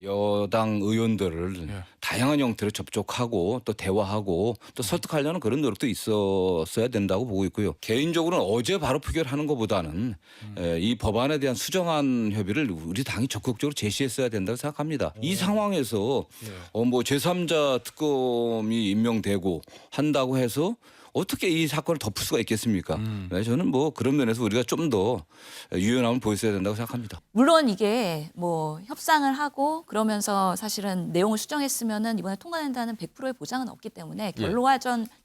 여당 의원들을 예. 다양한 형태로 접촉하고 또 대화하고 또 설득하려는 그런 노력도 있었어야 된다고 보고 있고요. 개인적으로는 어제 바로 표결하는 것보다는 이 법안에 대한 수정안 협의를 우리 당이 적극적으로 제시했어야 된다고 생각합니다. 이 상황에서 뭐 제3자 특검이 임명되고 한다고 해서 어떻게 이 사건을 덮을 수가 있겠습니까? 네, 저는 뭐 그런 면에서 우리가 좀 더 유연함을 보였어야 된다고 생각합니다. 물론 이게 뭐 협상을 하고 그러면서 사실은 내용을 수정했으면은 이번에 통과된다는 100%의 보장은 없기 때문에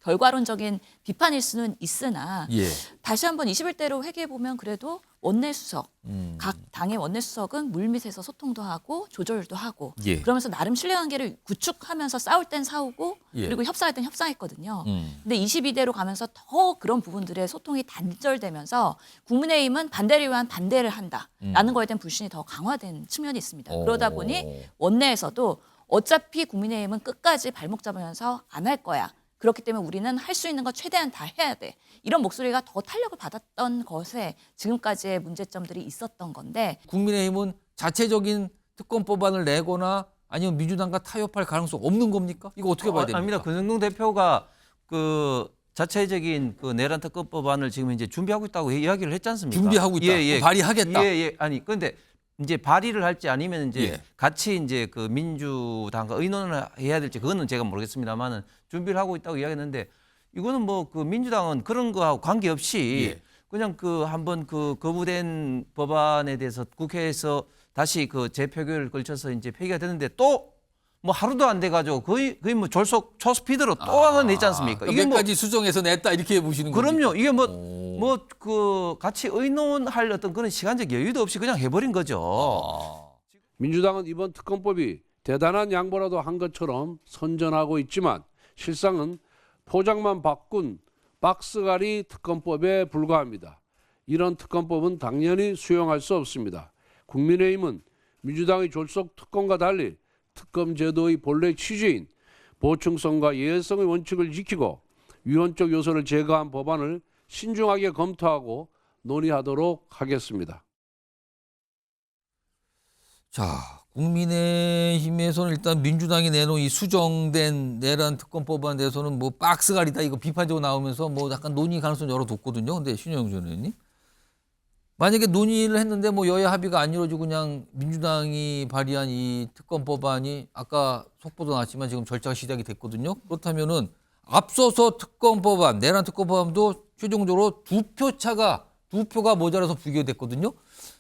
결과론적인 비판일 수는 있으나 예. 다시 한번 21대로 회귀해 보면 그래도 원내수석 각 당의 원내수석은 물밑에서 소통도 하고 조절도 하고 예. 그러면서 나름 신뢰관계를 구축하면서 싸울 땐 싸우고 예. 그리고 협상할 땐 협상했거든요. 근데 22대로 가면서 더 그런 부분들의 소통이 단절되면서 국민의힘은 반대를 위한 반대를 한다라는 거에 대한 불신이 더 강화된 측면이 있습니다. 그러다 보니 원내에서도 어차피 국민의힘은 끝까지 발목 잡으면서 안 할 거야. 그렇기 때문에 우리는 할 수 있는 거 최대한 다 해야 돼. 이런 목소리가 더 탄력을 받았던 것에 지금까지의 문제점들이 있었던 건데 국민의힘은 자체적인 특검 법안을 내거나 아니면 민주당과 타협할 가능성 없는 겁니까? 이거 어떻게 봐야 됩니까? 아닙니다. 권성동 대표가 그 자체적인 그 내란 특검 법안을 지금 이제 준비하고 있다고 이야기를 했지 않습니까? 준비하고 있다. 그럼 발의하겠다. 예. 아니 근데 이제 발의를 할지 아니면 이제 예. 같이 이제 그 민주당과 의논을 해야 될지 그거는 제가 모르겠습니다만은 준비를 하고 있다고 이야기했는데 이거는 뭐 그 민주당은 그런 거하고 관계없이 예. 그냥 그 한번 그 거부된 법안에 대해서 국회에서 다시 그 재표결을 걸쳐서 이제 폐기가 되는데 또 뭐 하루도 안 돼가지고 거의 뭐 졸속 초스피드로 또 하나 냈지 않습니까? 그러니까 몇 가지 수정해서 냈다 이렇게 보시는 거죠? 그럼요. 이게 뭐 그 같이 의논할 어떤 그런 시간적 여유도 없이 그냥 해버린 거죠. 민주당은 이번 특검법이 대단한 양보라도 한 것처럼 선전하고 있지만 실상은 포장만 바꾼 박스갈이 특검법에 불과합니다. 이런 특검법은 당연히 수용할 수 없습니다. 국민의힘은 민주당의 졸속 특검과 달리 특검 제도의 본래 취지인 보충성과 예외성의 원칙을 지키고 위헌적 요소를 제거한 법안을 신중하게 검토하고 논의하도록 하겠습니다. 자, 국민의힘에서는 일단 민주당이 내놓은 이 수정된 내란 특검 법안에 대해서는 뭐 박스갈이다 이거 비판적으로 나오면서 뭐 약간 논의 가능성 열어뒀거든요. 근데 신영영 전 의원님 만약에 논의를 했는데 뭐 여야 합의가 안 이루어지고 그냥 민주당이 발의한 이 특검 법안이 아까 속보도 나왔지만 지금 절차가 시작이 됐거든요. 그렇다면은 앞서서 특검 법안, 내란 특검 법안도 최종적으로 두 표가 모자라서 부결됐거든요.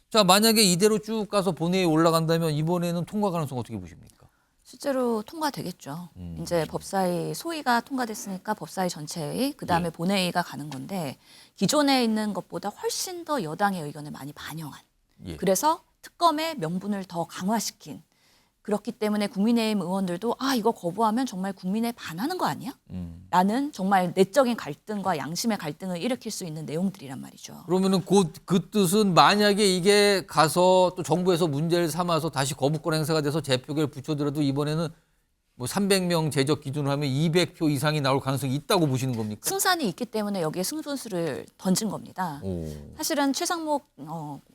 자, 만약에 이대로 쭉 가서 본회의에 올라간다면 이번에는 통과 가능성 어떻게 보십니까? 실제로 통과되겠죠. 이제 법사위 소위가 통과됐으니까 법사위 전체의 그다음에 본회의가 가는 건데 기존에 있는 것보다 훨씬 더 여당의 의견을 많이 반영한. 그래서 특검의 명분을 더 강화시킨. 그렇기 때문에 국민의힘 의원들도 이거 거부하면 정말 국민에 반하는 거 아니야? 라는 정말 내적인 갈등과 양심의 갈등을 일으킬 수 있는 내용들이란 말이죠. 그러면은 곧 그 뜻은 만약에 이게 가서 또 정부에서 문제를 삼아서 다시 거부권 행사가 돼서 재표결 붙여들어도 이번에는 뭐 300명 제적 기준으로 하면 200표 이상이 나올 가능성이 있다고 보시는 겁니까? 승산이 있기 때문에 여기에 승분수를 던진 겁니다. 오. 사실은 최상목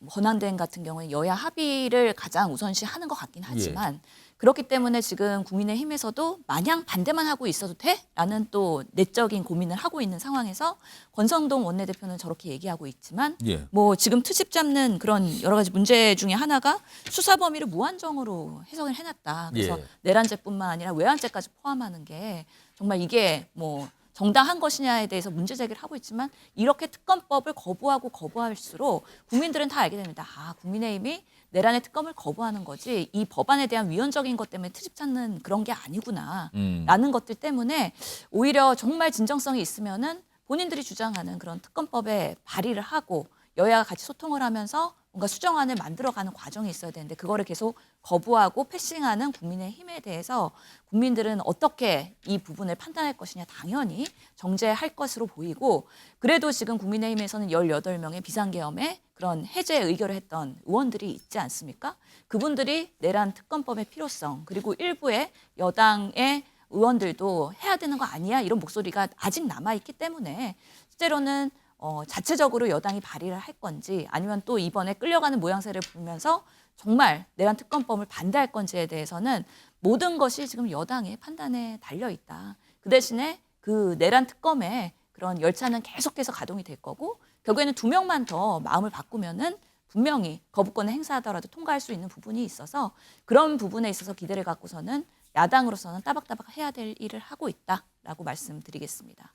권한대행 같은 경우는 여야 합의를 가장 우선시하는 것 같긴 하지만 그렇기 때문에 지금 국민의힘에서도 마냥 반대만 하고 있어도 돼? 라는 또 내적인 고민을 하고 있는 상황에서 권성동 원내대표는 저렇게 얘기하고 있지만 뭐 지금 트집 잡는 그런 여러 가지 문제 중에 하나가 수사 범위를 무한정으로 해석을 해놨다. 그래서 내란죄뿐만 아니라 외환죄까지 포함하는 게 정말 이게 뭐 정당한 것이냐에 대해서 문제 제기를 하고 있지만 이렇게 특검법을 거부할수록 국민들은 다 알게 됩니다. 국민의힘이 내란의 특검을 거부하는 거지 이 법안에 대한 위헌적인 것 때문에 트집 찾는 그런 게 아니구나 라는 것들 때문에 오히려 정말 진정성이 있으면은 본인들이 주장하는 그런 특검법에 발의를 하고 여야가 같이 소통을 하면서 뭔가 수정안을 만들어가는 과정이 있어야 되는데 그거를 계속 거부하고 패싱하는 국민의힘에 대해서 국민들은 어떻게 이 부분을 판단할 것이냐 당연히 정제할 것으로 보이고 그래도 지금 국민의힘에서는 18명의 비상계엄에 그런 해제 의결을 했던 의원들이 있지 않습니까? 그분들이 내란 특검법의 필요성 그리고 일부의 여당의 의원들도 해야 되는 거 아니야 이런 목소리가 아직 남아있기 때문에 실제로는 자체적으로 여당이 발의를 할 건지 아니면 또 이번에 끌려가는 모양새를 보면서 정말 내란 특검법을 반대할 건지에 대해서는 모든 것이 지금 여당의 판단에 달려 있다. 그 대신에 그 내란 특검에 그런 열차는 계속해서 가동이 될 거고 결국에는 2명만 더 마음을 바꾸면은 분명히 거부권을 행사하더라도 통과할 수 있는 부분이 있어서 그런 부분에 있어서 기대를 갖고서는 야당으로서는 따박따박 해야 될 일을 하고 있다라고 말씀드리겠습니다.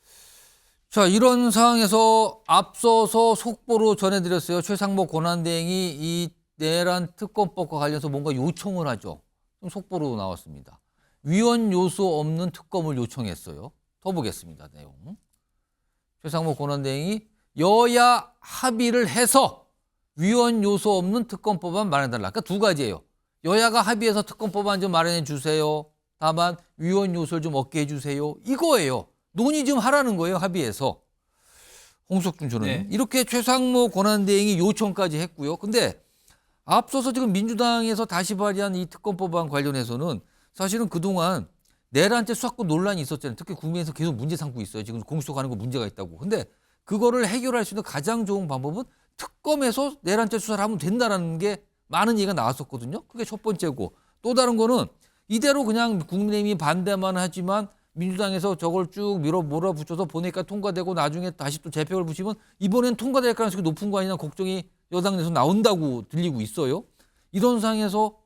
자, 이런 상황에서 앞서서 속보로 전해드렸어요. 최상목 권한대행이 이 내란 특검법과 관련해서 뭔가 요청을 하죠. 좀 속보로 나왔습니다. 위헌 요소 없는 특검을 요청했어요. 더 보겠습니다. 내용. 최상목 권한대행이 여야 합의를 해서 위헌 요소 없는 특검법안 마련해달라. 그러니까 두 가지예요. 여야가 합의해서 특검법안 좀 마련해 주세요. 다만 위헌 요소를 좀 없게 해주세요. 이거예요. 논의 좀 하라는 거예요. 합의해서. 홍석준 전 의원. 네. 이렇게 최상목 권한대행이 요청까지 했고요. 근데 앞서서 지금 민주당에서 다시 발의한 이 특검법안 관련해서는 사실은 그동안 내란죄 수사권 논란이 있었잖아요. 특히 국민에서 계속 문제 삼고 있어요. 지금 공수처 가는 거 문제가 있다고. 근데 그거를 해결할 수 있는 가장 좋은 방법은 특검에서 내란죄 수사를 하면 된다라는 게 많은 얘기가 나왔었거든요. 그게 첫 번째고 또 다른 거는 이대로 그냥 국민의힘이 반대만 하지만 민주당에서 저걸 쭉 몰아붙여서 보니까 통과되고 나중에 다시 또 재표를 붙이면 이번엔 통과될 가능성이 높은 거 아니냐 걱정이 여당 내에서 나온다고 들리고 있어요. 이런 상황에서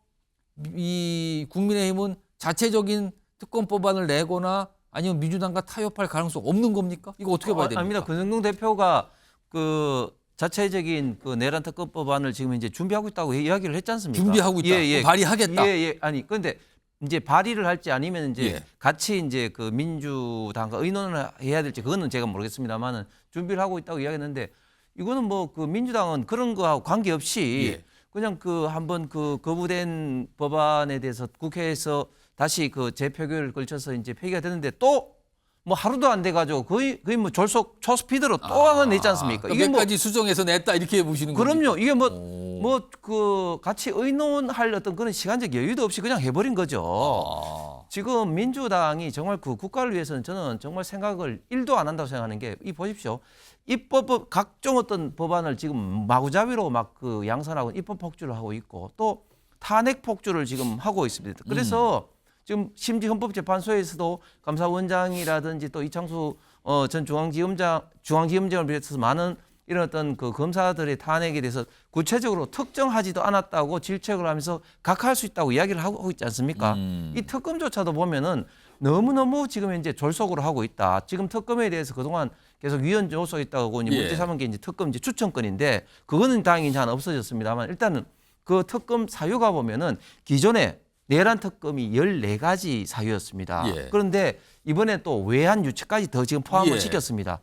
이 국민의힘은 자체적인 특검법안을 내거나 아니면 민주당과 타협할 가능성 없는 겁니까? 이거 어떻게 봐야 됩니까? 아닙니다. 권성동 대표가 그 자체적인 그 내란 특검법안을 지금 이제 준비하고 있다고 이야기를 했지 않습니까? 준비하고 있다. 예, 예. 발의하겠다. 예, 예. 아니 그런데 이제 발의를 할지 아니면 이제 예. 같이 이제 그 민주당과 의논을 해야 될지 그거는 제가 모르겠습니다만은 준비를 하고 있다고 이야기했는데 이거는 뭐 그 민주당은 그런 거하고 관계없이 예. 그냥 그 한번 그 거부된 법안에 대해서 국회에서 다시 그 재표결을 걸쳐서 이제 폐기가 됐는데 또 뭐 하루도 안 돼가지고 거의 뭐 졸속 초스피드로 또 하나 냈지 않습니까? 몇 가지 수정해서 냈다 이렇게 보시는 거죠? 그럼요. 이게 뭐 그 같이 의논할 어떤 그런 시간적 여유도 없이 그냥 해버린 거죠. 지금 민주당이 정말 그 국가를 위해서는 저는 정말 생각을 1도 안 한다고 생각하는 게 이 보십시오. 입법 각종 어떤 법안을 지금 마구잡이로 막 그 양산하고 입법 폭주를 하고 있고 또 탄핵 폭주를 지금 하고 있습니다. 그래서 지금 심지어 헌법재판소에서도 감사원장이라든지 또 이창수 전 중앙지검장을 비롯해서 많은 이런 어떤 그 검사들의 탄핵에 대해서 구체적으로 특정하지도 않았다고 질책을 하면서 각하할 수 있다고 이야기를 하고 있지 않습니까? 이 특검조차도 보면은 너무너무 지금 이제 졸속으로 하고 있다. 지금 특검에 대해서 그동안 계속 위헌 요소 있다고 이제 문제 삼은 게 이제 특검 이제 추천권인데 그거는 다행히 이제 하나 없어졌습니다만 일단은 그 특검 사유가 보면은 기존에 내란 특검이 14가지 사유였습니다. 예. 그런데 이번에 또 외환 유치까지 더 지금 포함을 예. 시켰습니다.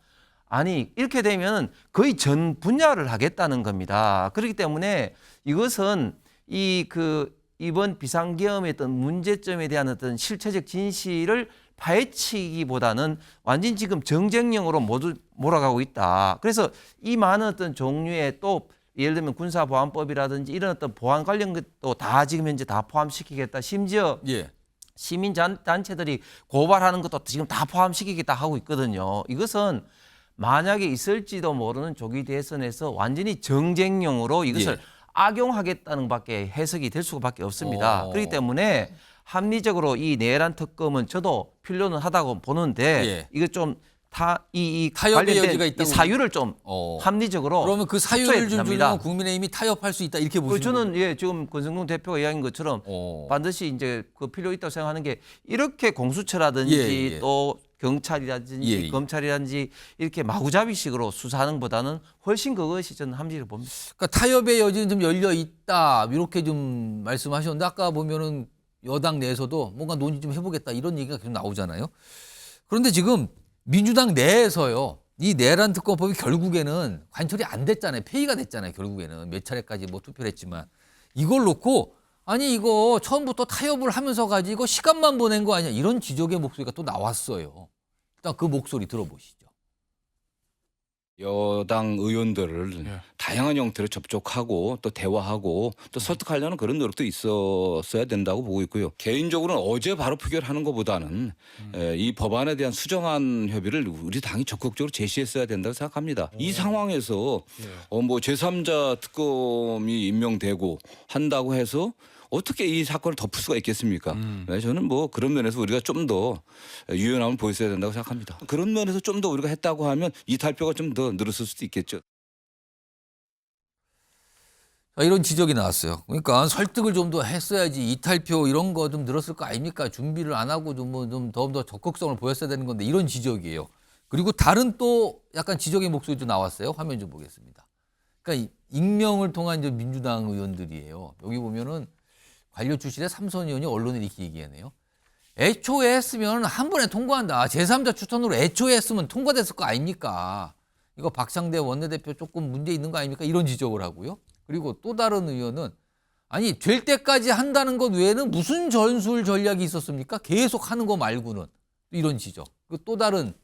아니 이렇게 되면 거의 전 분야를 하겠다는 겁니다. 그렇기 때문에 이것은 이번 비상계엄의 어떤 문제점에 대한 어떤 실체적 진실을 파헤치기보다는 완전 지금 정쟁령으로 모두 몰아가고 있다. 그래서 이 많은 어떤 종류의 또 예를 들면 군사보안법이라든지 이런 어떤 보안 관련 것도 다 지금 현재 다 포함시키겠다. 심지어 예. 시민단체들이 고발하는 것도 지금 다 포함시키겠다 하고 있거든요. 이것은 만약에 있을지도 모르는 조기 대선에서 완전히 정쟁용으로 이것을 예. 악용하겠다는 밖에 해석이 될 수밖에 없습니다. 그렇기 때문에 합리적으로 이 내란 특검은 저도 필요는 하다고 보는데 예. 이거 좀 이 타협의 여지가 관련된 있다고 이 사유를 좀 합리적으로 그러면 그 사유를 축소해야 좀 됩니다. 주면 국민의힘이 타협할 수 있다 이렇게 보시는 거죠? 저는 예 지금 권성동 대표가 이야기한 것처럼 반드시 이제 그 필요 있다고 생각하는 게 이렇게 공수처라든지 예, 예. 또 경찰이라든지 예, 예. 검찰이라든지 이렇게 마구잡이식으로 수사하는 것보다는 훨씬 그것이 저는 합리를 봅니다. 그러니까 타협의 여지는 좀 열려 있다 이렇게 좀 말씀하셨는데 아까 보면은 여당 내에서도 뭔가 논의 좀 해보겠다 이런 얘기가 계속 나오잖아요. 그런데 지금 민주당 내에서요. 이 내란 특검법이 결국에는 관철이 안 됐잖아요. 폐기가 됐잖아요. 결국에는 몇 차례까지 뭐 투표를 했지만 이걸 놓고 아니 이거 처음부터 타협을 하면서 가지고 시간만 보낸 거 아니야. 이런 지적의 목소리가 또 나왔어요. 일단 그 목소리 들어보시죠. 여당 의원들을 다양한 형태로 접촉하고 또 대화하고 또 설득하려는 그런 노력도 있었어야 된다고 보고 있고요. 개인적으로는 어제 바로 표결하는 것보다는 이 법안에 대한 수정안 협의를 우리 당이 적극적으로 제시했어야 된다고 생각합니다. 이 상황에서 뭐 제3자 특검이 임명되고 한다고 해서 어떻게 이 사건을 덮을 수가 있겠습니까? 네, 저는 뭐 그런 면에서 우리가 좀 더 유연함을 보였어야 된다고 생각합니다. 그런 면에서 좀 더 우리가 했다고 하면 이탈표가 좀 더 늘었을 수도 있겠죠. 이런 지적이 나왔어요. 그러니까 설득을 좀 더 했어야지 이탈표 이런 거 좀 늘었을 거 아닙니까? 준비를 안 하고 좀 더 적극성을 보였어야 되는 건데 이런 지적이에요. 그리고 다른 또 약간 지적의 목소리도 나왔어요. 화면 좀 보겠습니다. 그러니까 익명을 통한 이제 민주당 의원들이에요. 여기 보면은 관료 출신의 삼선 의원이 언론에 이렇게 얘기하네요. 애초에 했으면 한 번에 통과한다. 제3자 추천으로 애초에 했으면 통과됐을 거 아닙니까? 이거 박상대 원내대표 조금 문제 있는 거 아닙니까? 이런 지적을 하고요. 그리고 또 다른 의원은 아니 될 때까지 한다는 것 외에는 무슨 전술 전략이 있었습니까? 계속 하는 거 말고는 이런 지적. 또 다른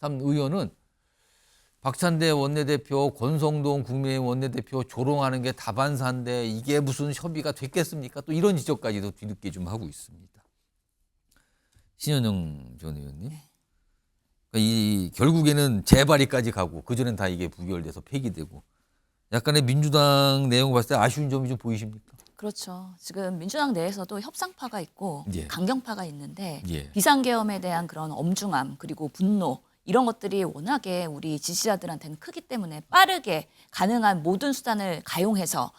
의원은 박찬대 원내대표, 권성동 국민의힘 원내대표 조롱하는 게 다반사인데 이게 무슨 협의가 됐겠습니까? 또 이런 지적까지도 뒤늦게 좀 하고 있습니다. 신현영 전 의원님. 그러니까 이 결국에는 재발의까지 가고 그전엔 다 이게 부결돼서 폐기되고 약간의 민주당 내용 봤을 때 아쉬운 점이 좀 보이십니까? 그렇죠. 지금 민주당 내에서도 협상파가 있고 예. 강경파가 있는데 예. 비상계엄에 대한 그런 엄중함 그리고 분노 이런 것들이 워낙에 우리 지지자들한테는 크기 때문에 빠르게 가능한 모든 수단을 가용해서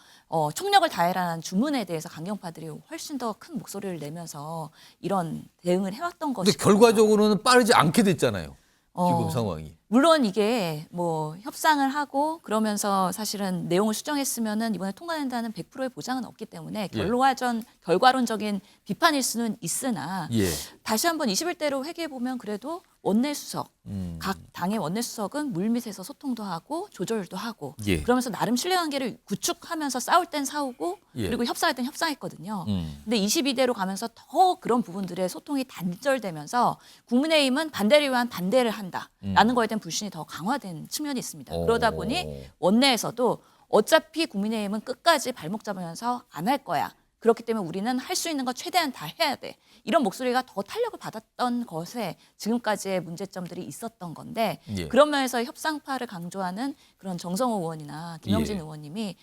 총력을 다해라는 주문에 대해서 강경파들이 훨씬 더 큰 목소리를 내면서 이런 대응을 해왔던 근데 것이고 결과적으로는 빠르지 않게 됐잖아요. 지금 상황이. 물론 이게 뭐 협상을 하고 그러면서 사실은 내용을 수정했으면은 이번에 통과된다는 100%의 보장은 없기 때문에 결과론적인 비판일 수는 있으나 예. 다시 한번 21대로 회귀해 보면 그래도 원내수석 각 당의 원내수석은 물밑에서 소통도 하고 조절도 하고 예. 그러면서 나름 신뢰관계를 구축하면서 싸울 땐 싸우고 예. 그리고 협상할 땐 협상했거든요. 근데 22대로 가면서 더 그런 부분들의 소통이 단절되면서 국민의힘은 반대를 위한 반대를 한다라는 거에 대한 불신이 더 강화된 측면이 있습니다. 그러다 보니 원내에서도 어차피 국민의힘은 끝까지 발목 잡으면서 안 할 거야. 그렇기 때문에 우리는 할 수 있는 거 최대한 다 해야 돼. 이런 목소리가 더 탄력을 받았던 것에 지금까지의 문제점들이 있었던 건데 예. 그런 면에서 협상파를 강조하는 그런 정성호 의원이나 김영진 예. 의원님이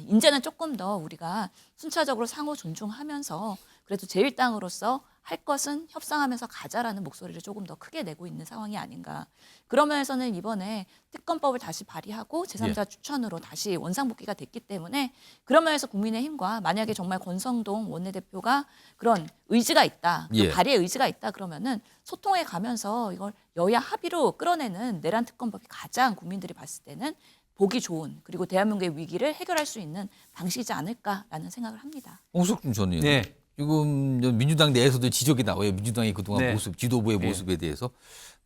이제는 조금 더 우리가 순차적으로 상호 존중하면서 그래도 제1당으로서 할 것은 협상하면서 가자라는 목소리를 조금 더 크게 내고 있는 상황이 아닌가. 그런 면에서는 이번에 특검법을 다시 발의하고 제3자 추천으로 다시 원상복귀가 됐기 때문에 그런 면에서 국민의힘과 만약에 정말 권성동 원내대표가 그런 의지가 있다, 예. 발의의 의지가 있다 그러면은 소통해 가면서 이걸 여야 합의로 끌어내는 내란 특검법이 가장 국민들이 봤을 때는 보기 좋은 그리고 대한민국의 위기를 해결할 수 있는 방식이지 않을까라는 생각을 합니다. 홍석준 전 의원. 네. 지금 민주당 내에서도 지적이 나와요. 민주당의 그동안 네. 모습, 지도부의 네. 모습에 대해서.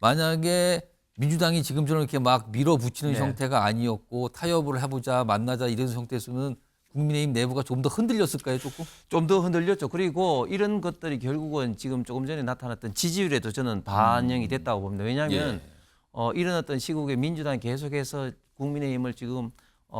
만약에 민주당이 지금처럼 이렇게 막 밀어붙이는 네. 형태가 아니었고 타협을 해보자, 만나자 이런 형태였으면 국민의힘 내부가 좀 더 흔들렸을까요, 조금? 좀 더 흔들렸죠. 그리고 이런 것들이 결국은 지금 조금 전에 나타났던 지지율에도 저는 반영이 됐다고 봅니다. 왜냐하면 이런 어떤 시국에 민주당이 계속해서 국민의힘을 지금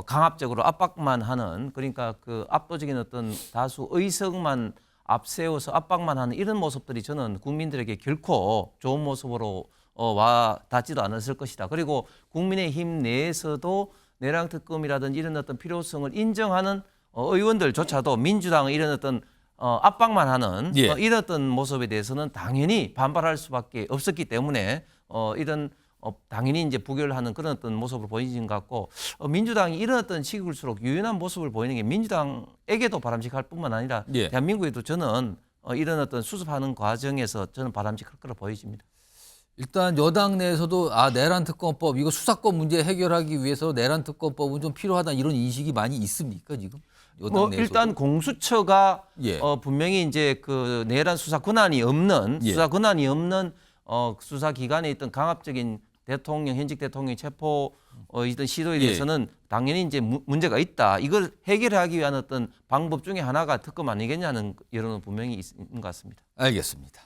강압적으로 압박만 하는 그러니까 그 압도적인 어떤 다수 의석만 앞세워서 압박만 하는 이런 모습들이 저는 국민들에게 결코 좋은 모습으로 와 닿지도 않았을 것이다. 그리고 국민의힘 내에서도 내란 특검이라든지 이런 어떤 필요성을 인정하는 의원들조차도 민주당의 이런 어떤 압박만 하는 예. 이런 어떤 모습에 대해서는 당연히 반발할 수밖에 없었기 때문에 이런 당연히 이제 부결하는 그런 어떤 모습을 보이는 것 같고 민주당이 이런 어떤 시기일수록 유연한 모습을 보이는 게 민주당에게도 바람직할 뿐만 아니라 예. 대한민국에도 저는 이런 어떤 수습하는 과정에서 저는 바람직할 거로 보여집니다. 일단 여당 내에서도 내란 특검법 이거 수사권 문제 해결하기 위해서 내란 특검법은 좀 필요하다 이런 인식이 많이 있습니까 지금? 여당 내에서도? 일단 공수처가 예. 분명히 이제 그 내란 수사 권한이 없는 예. 수사 권한이 없는 수사 기관에 있던 강압적인 대통령 현직 대통령 체포 이런 시도에 대해서는 당연히 이제 문제가 있다. 이걸 해결하기 위한 어떤 방법 중에 하나가 특검 아니겠냐는 여론은 분명히 있는 것 같습니다. 알겠습니다.